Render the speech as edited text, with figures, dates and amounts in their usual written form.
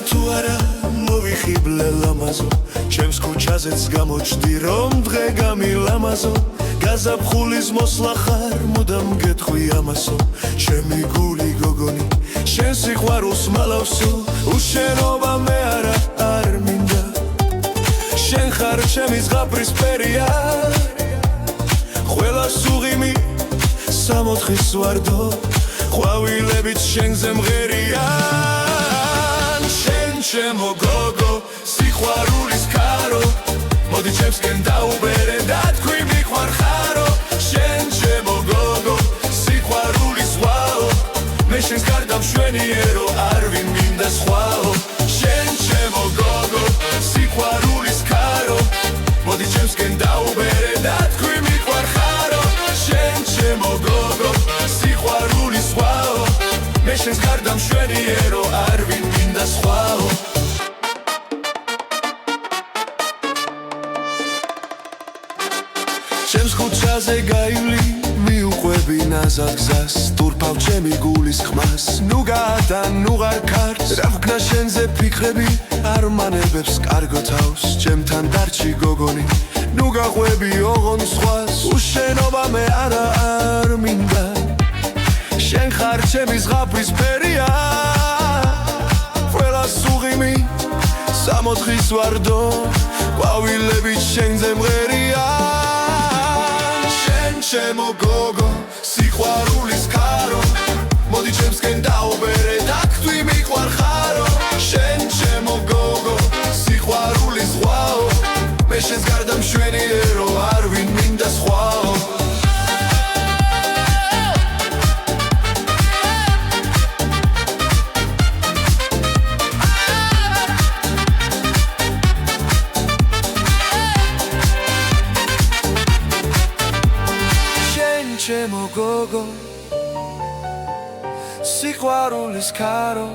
თუ არა მოვიხიბლე ლამაზო ჩემს ქუჩაზეც გამოჩდი რომ დღე გამილამაზო გაზაფხულის მოსვლა ხარ მუდამ გეტყვი ამასო ჩემი გული გოგონი შენ სიყვარულს მალავსო უშენობა მე არ მინდა შენ ხარ ჩემი ზღაპრის ფერია ყველა სუღიმი სამოთხის ვარდო ყვავილებით შენზე მღერიან შენ ჩემო გოგო სიყვარულის კარო მოდი ჩემსკენ დაუბერე და თქვი მიყვარხარო შენ ჩემო გოგო სიყვარულის ვაო მე შენს გარდა მშვენიერო არ ვინ მინდა სხვაო შენ ჩემო გოგო სიყვარულის კარო მოდი ჩემსკენ დაუბერე და თქვი მიყვარხარო შენ ჩემო გოგო სიყვარულის ვაო მე შენს გარდა მშვენიერო არ ვინ მინდა სხვაო ჩემს ქუჩაზე გაივლი მიუყვები ნაზად გზას თურფავ ჩემი გულის ხმას ნუ გაადა ნუ ღარ ქარს რა ვქნა შენზე ფიქრები არმანებებს კარგო თავს ჩემთან დარჩი გოგონი ნუ გაყვები ოღონ სხვას უშენობა მე არ მინდა შენ ხარ ჩემი ზღაპრის ფერია ყველა სუღიმი სამოთხის ვარდო ყვავილებით შენზე მღერიან შენ ჩემო გოგო სიყვარულის კარო მოდი ჩემსკენ დაუბერე და თქვი მიყვარხარო შენ ჩემო გოგო სიყვარულის ზღვაო მე შენს გარდა მშვენიერო არ ვინ მინდა სხვაო ჩემო გოგო სიყვარულის კარო